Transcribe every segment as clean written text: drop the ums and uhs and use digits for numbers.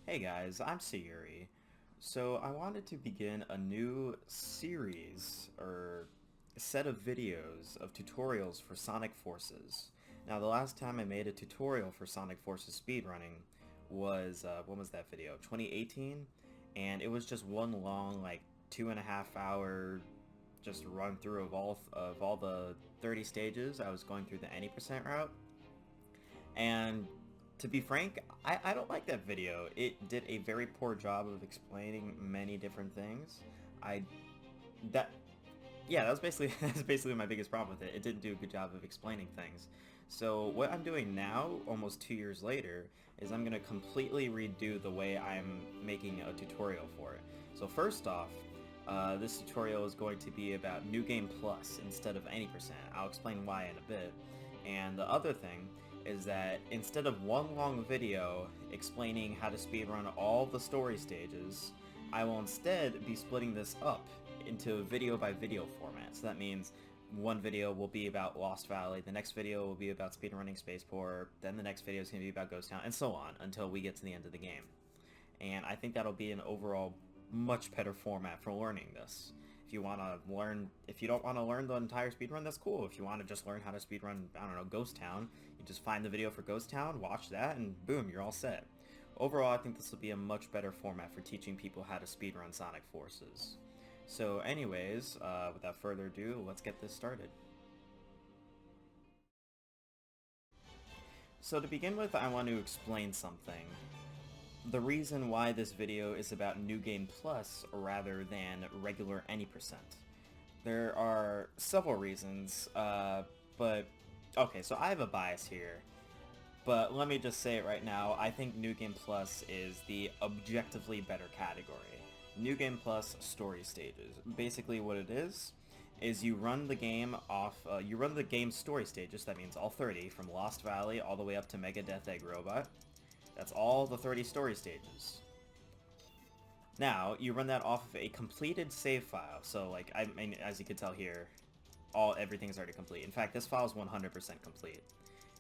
Hey guys, I'm Sayuri. So I wanted to begin a new series or set of videos of tutorials for Sonic Forces. Now the last time I made a tutorial for Sonic Forces speedrunning was, when was that video? 2018? And it was just one long, like, 2.5 hour just run through of all the 30 stages. I was going through the any percent route. And to be frank, I don't like that video. It did a very poor job of explaining many different things. I that yeah, that was basically that's basically my biggest problem with it. It didn't do a good job of explaining things. So what I'm doing now, almost 2 years later, is I'm gonna completely redo the way I'm making a tutorial for it. So first off, this tutorial is going to be about New Game Plus instead of any percent. I'll explain why in a bit. And the other thing is that instead of one long video explaining how to speedrun all the story stages, I will instead be splitting this up into video by video format. So that means one video will be about Lost Valley, the next video will be about speedrunning Spaceport, then the next video is going to be about Ghost Town, and so on until we get to the end of the game. And I think that'll be an overall much better format for learning this. If you want to learn, if you don't want to learn the entire speedrun, that's cool. If you want to just learn how to speedrun, I don't know, Ghost Town, you just find the video for Ghost Town, watch that, and boom, you're all set. Overall, I think this will be a much better format for teaching people how to speedrun Sonic Forces. So anyways, without further ado, let's get this started. So to begin with, I want to explain something. The reason why this video is about New Game Plus rather than regular any percent. There are several reasons, but okay, so I have a bias here. But let me just say it right now, I think New Game Plus is the objectively better category. New Game Plus story stages. Basically what it is you run the game off, you run the game's story stages, that means all 30, from Lost Valley all the way up to Mega Death Egg Robot. That's all the 30 story stages. Now, you run that off of a completed save file, so like, I mean, as you can tell here, everything is already complete. In fact, this file is 100% complete.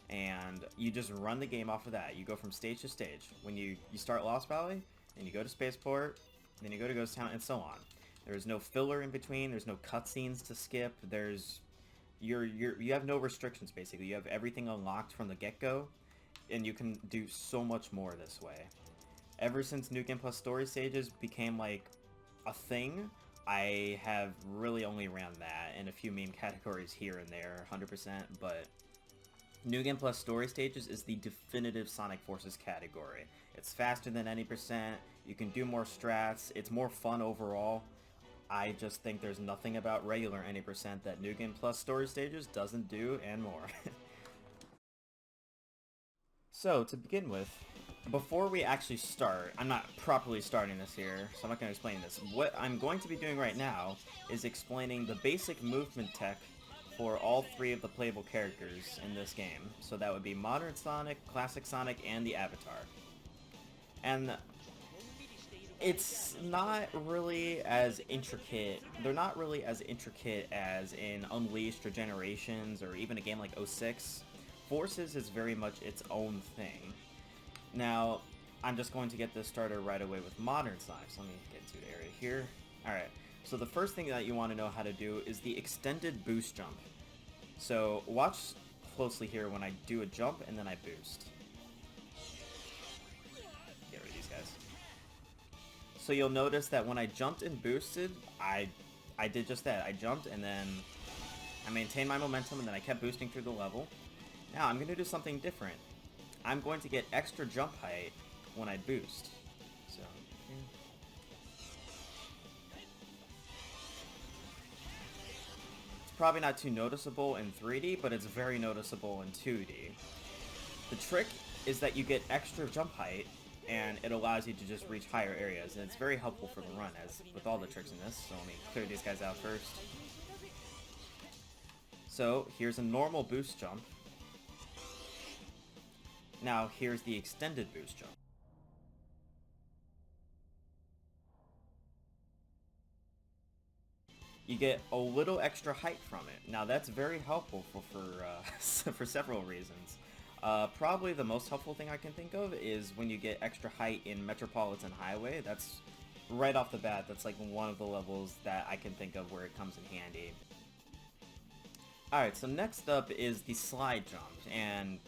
And you just run the game off of that. You go from stage to stage. When you start Lost Valley, and you go to Spaceport, then you go to Ghost Town, and so on. There's no filler in between, there's no cutscenes to skip, you have no restrictions basically. You have everything unlocked from the get-go, and you can do so much more this way. Ever since New Game Plus story stages became like a thing, I have really only ran that and a few meme categories here and there, 100%, but New Game Plus story stages is the definitive Sonic Forces category. It's faster than any percent, you can do more strats, it's more fun overall. I just think there's nothing about regular any percent that New Game Plus story stages doesn't do, and more. So, to begin with, before we actually start, I'm not properly starting this here, so I'm not going to explain this. What I'm going to be doing right now is explaining the basic movement tech for all three of the playable characters in this game. So that would be Modern Sonic, Classic Sonic, and the Avatar. And it's not really as intricate, they're not really as intricate as in Unleashed or Generations or even a game like 06. Forces is very much its own thing. Now, I'm just going to get this started right away with Modern Sonic, so let me get into the area here. Alright, so the first thing that you want to know how to do is the extended boost jump. So watch closely here when I do a jump and then I boost. Get rid of these guys. So you'll notice that when I jumped and boosted, I did just that. I jumped and then I maintained my momentum and then I kept boosting through the level. Now I'm going to do something different. I'm going to get extra jump height when I boost. So, it's probably not too noticeable in 3D, but it's very noticeable in 2D. The trick is that you get extra jump height, and it allows you to just reach higher areas, and it's very helpful for the run, as with all the tricks in this. So let me clear these guys out first. So here's a normal boost jump. Now here's the extended boost jump. You get a little extra height from it. Now that's very helpful for several reasons. Probably the most helpful thing I can think of is when you get extra height in Metropolitan Highway. That's right off the bat, that's like one of the levels that I can think of where it comes in handy. Alright, so next up is the slide jump, and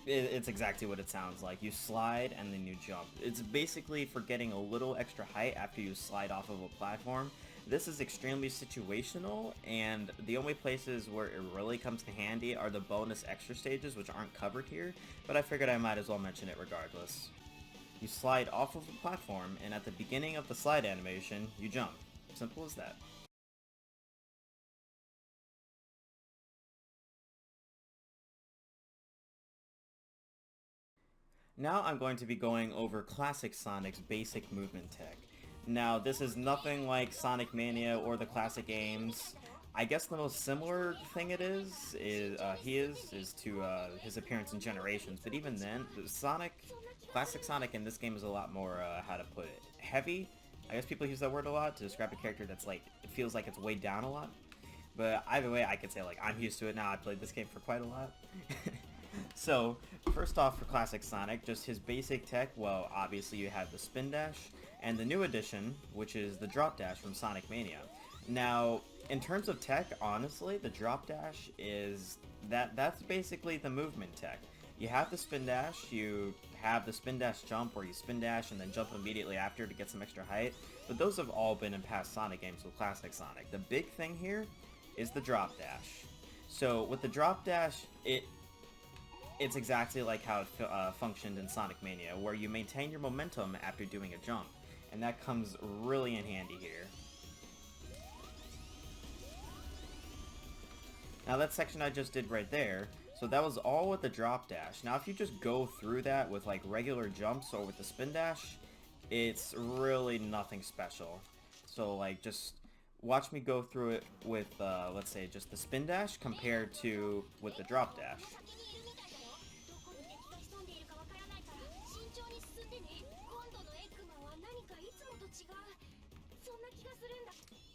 it's exactly what it sounds like. You slide and then you jump. It's basically for getting a little extra height after you slide off of a platform. This is extremely situational, and the only places where it really comes to handy are the bonus extra stages, which aren't covered here, but I figured I might as well mention it regardless. You slide off of a platform, and at the beginning of the slide animation, you jump. Simple as that. Now I'm going to be going over Classic Sonic's basic movement tech. Now this is nothing like Sonic Mania or the classic games. I guess the most similar thing it is to his appearance in Generations, but even then, Classic Sonic in this game is a lot more, how to put it, heavy? I guess people use that word a lot to describe a character that's like, it feels like it's weighed down a lot. But either way, I could say like, I'm used to it now, I played this game for quite a lot. So, first off for Classic Sonic, just his basic tech, well, obviously you have the spin dash, and the new addition, which is the drop dash from Sonic Mania. Now, in terms of tech, honestly, the drop dash is, that's basically the movement tech. You have the spin dash, you have the spin dash jump, where you spin dash and then jump immediately after to get some extra height, but those have all been in past Sonic games with Classic Sonic. The big thing here is the drop dash. So, with the drop dash, it's exactly like how it functioned in Sonic Mania, where you maintain your momentum after doing a jump, and that comes really in handy here. Now that section I just did right there, so that was all with the drop dash. Now if you just go through that with like regular jumps or with the spin dash, it's really nothing special. So like just watch me go through it with, let's say, just the spin dash compared to with the drop dash.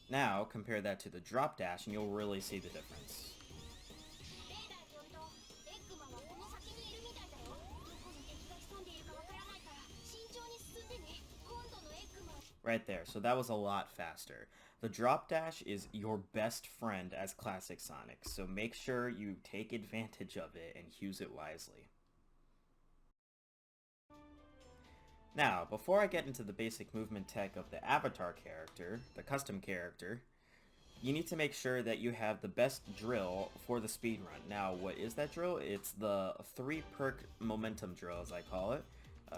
Now, compare that to the drop dash and you'll really see the difference. Right there, so that was a lot faster. The drop dash is your best friend as Classic Sonic, so make sure you take advantage of it and use it wisely. Now, before I get into the basic movement tech of the avatar character, the custom character, you need to make sure that you have the best drill for the speedrun. Now, what is that drill? It's the 3 perk momentum drill, as I call it.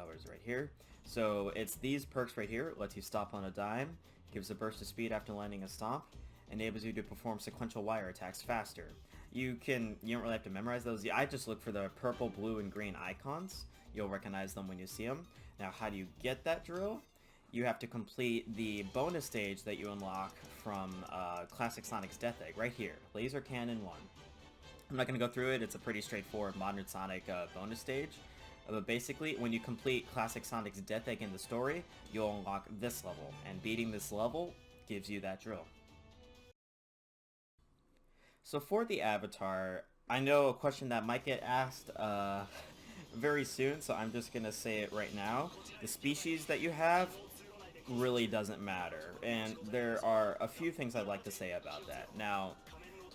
Where's it? Right here. So, it's these perks right here. Lets you stop on a dime, gives a burst of speed after landing a stomp, enables you to perform sequential wire attacks faster. You don't really have to memorize those. I just look for the purple, blue, and green icons. You'll recognize them when you see them. Now, how do you get that drill? You have to complete the bonus stage that you unlock from Classic Sonic's Death Egg, right here, Laser Cannon 1. I'm not going to go through it, it's a pretty straightforward Modern Sonic bonus stage. But basically, when you complete Classic Sonic's Death Egg in the story, you'll unlock this level, and beating this level gives you that drill. So for the avatar, I know a question that might get asked very soon, so I'm just gonna say it right now. The species that you have really doesn't matter, and there are a few things I'd like to say about that. Now,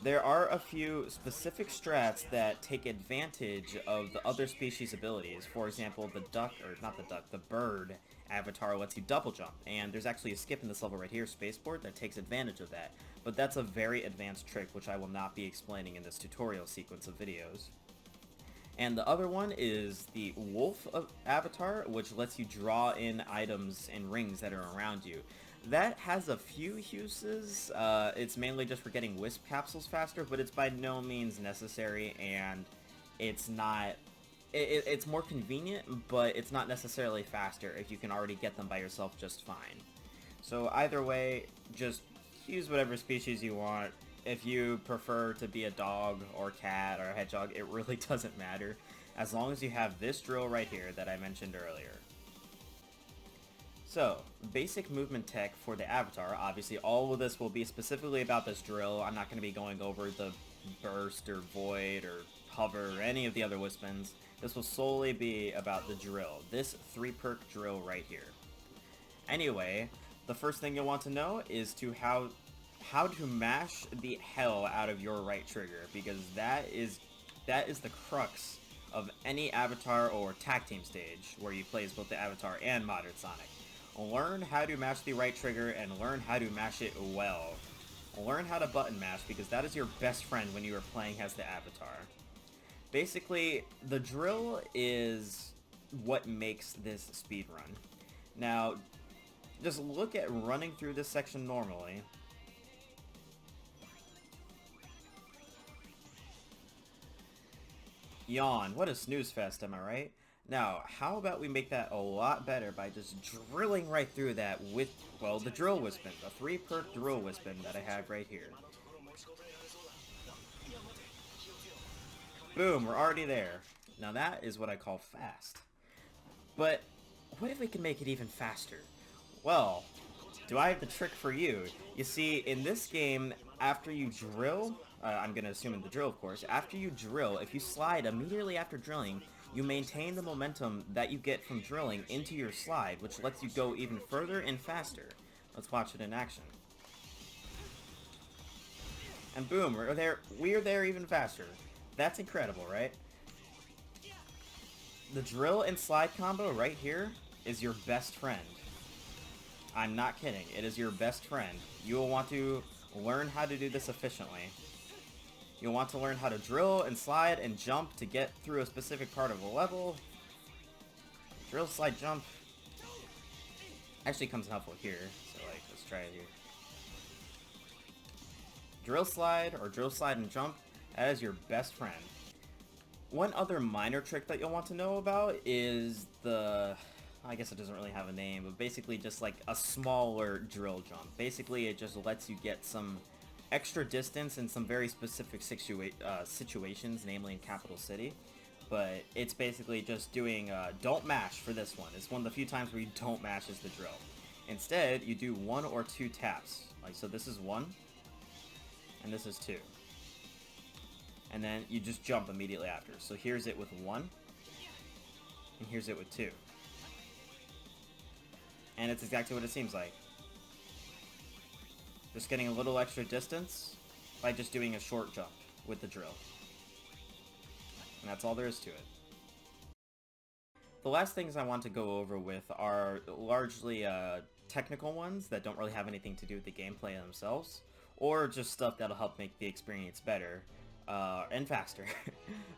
there are a few specific strats that take advantage of the other species' abilities. For example, the bird avatar lets you double jump, and there's actually a skip in this level right here, Spaceport, that takes advantage of that. But that's a very advanced trick, which I will not be explaining in this tutorial sequence of videos. And the other one is the wolf avatar, which lets you draw in items and rings that are around you. That has a few uses. It's mainly just for getting wisp capsules faster, but it's by no means necessary, and it's not... It's more convenient, but it's not necessarily faster if you can already get them by yourself just fine. So either way, just use whatever species you want. If you prefer to be a dog or cat or a hedgehog, it really doesn't matter, as long as you have this drill right here that I mentioned earlier. So, basic movement tech for the avatar. Obviously, all of this will be specifically about this drill. I'm not going to be going over the burst or void or hover or any of the other wispins. This will solely be about the drill. This 3-perk drill right here. Anyway, the first thing you'll want to know is how to mash the hell out of your right trigger, because that is the crux of any Avatar or tag team stage where you play as both the Avatar and Modern Sonic. Learn how to mash the right trigger and learn how to mash it well. Learn how to button mash, because that is your best friend when you are playing as the Avatar. Basically, the drill is what makes this speedrun. Now, just look at running through this section normally. Yawn. What a snooze fest, am I right? Now, how about we make that a lot better by just drilling right through that with, well, the drill wispin, the 3-perk drill wispin that I have right here. Boom, we're already there. Now that is what I call fast. But what if we can make it even faster? Well, do I have the trick for you? You see, in this game, after you drill, I'm going to assume in the drill, of course, after you drill, if you slide immediately after drilling, you maintain the momentum that you get from drilling into your slide, which lets you go even further and faster. Let's watch it in action. And boom, we're there even faster. That's incredible, right? The drill and slide combo right here is your best friend. I'm not kidding. It is your best friend. You will want to learn how to do this efficiently. You'll want to learn how to drill and slide and jump to get through a specific part of a level. Drill, slide, jump. Actually comes helpful here, so like, let's try it here. Drill, slide, or drill, slide, and jump. That is your best friend. One other minor trick that you'll want to know about is the... I guess it doesn't really have a name, but basically just like a smaller drill jump. Basically, it just lets you get some extra distance in some very specific situations, namely in Capital City. But it's basically just doing don't mash for this one. It's one of the few times where you don't mash as the drill. Instead, you do 1 or 2 taps. Like, so this is 1, and this is 2. And then you just jump immediately after. So here's it with 1, and here's it with 2. And it's exactly what it seems like. Just getting a little extra distance by just doing a short jump with the drill. And that's all there is to it. The last things I want to go over with are largely technical ones that don't really have anything to do with the gameplay themselves, or just stuff that'll help make the experience better and faster.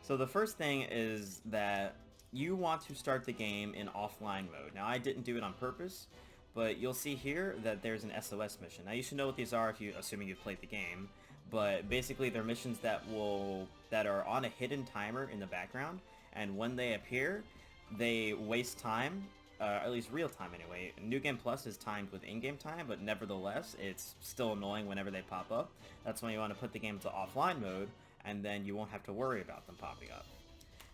So the first thing is that you want to start the game in offline mode. Now, I didn't do it on purpose, but you'll see here that there's an SOS mission. Now, you should know what these are if you, assuming you've played the game, but basically they're missions that are on a hidden timer in the background, and when they appear, they waste time, at least real time anyway. New Game Plus is timed with in-game time, but nevertheless, it's still annoying whenever they pop up. That's when you want to put the game to offline mode, and then you won't have to worry about them popping up.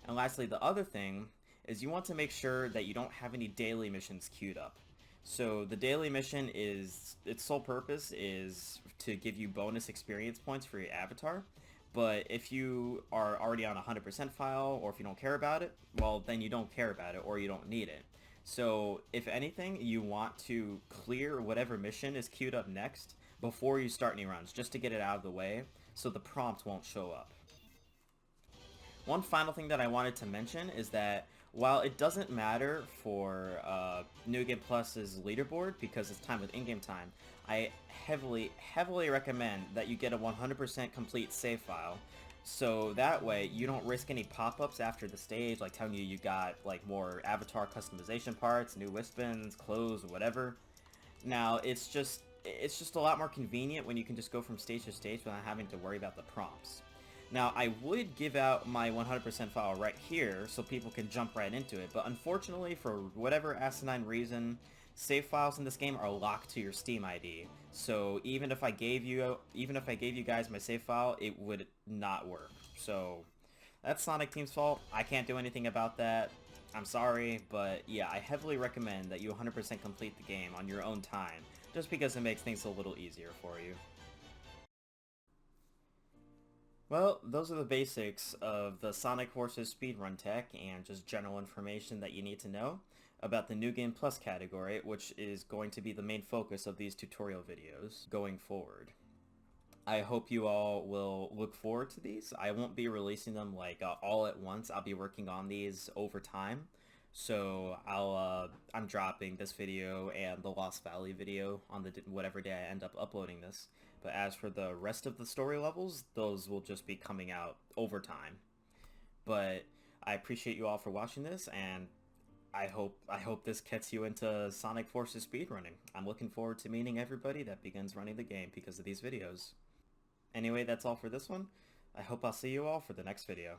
And lastly, the other thing is you want to make sure that you don't have any daily missions queued up. So the daily mission is, its sole purpose is to give you bonus experience points for your avatar. But if you are already on a 100% file, or if you don't care about it, well, then you don't care about it, or you don't need it. So if anything, you want to clear whatever mission is queued up next before you start any runs, just to get it out of the way, so the prompt won't show up. One final thing that I wanted to mention is that while it doesn't matter for New Game Plus's leaderboard because it's timed with in-game time, I heavily recommend that you get a 100% complete save file, so that way you don't risk any pop-ups after the stage, like telling you got like more avatar customization parts, new wispins, clothes, or whatever. Now it's just a lot more convenient when you can just go from stage to stage without having to worry about the prompts. Now, I would give out my 100% file right here so people can jump right into it, but unfortunately, for whatever asinine reason, save files in this game are locked to your Steam ID. So even if I gave you guys my save file, it would not work. So that's Sonic Team's fault. I can't do anything about that. I'm sorry, but yeah, I heavily recommend that you 100% complete the game on your own time, just because it makes things a little easier for you. Well, those are the basics of the Sonic Forces speedrun tech and just general information that you need to know about the New Game Plus category, which is going to be the main focus of these tutorial videos going forward. I hope you all will look forward to these. I won't be releasing them like all at once. I'll be working on these over time. So I'm dropping this video and the Lost Valley video on the whatever day I end up uploading this. But as for the rest of the story levels, those will just be coming out over time. But I appreciate you all for watching this, and I hope this gets you into Sonic Forces speedrunning. I'm looking forward to meeting everybody that begins running the game because of these videos. Anyway, that's all for this one. I hope I'll see you all for the next video.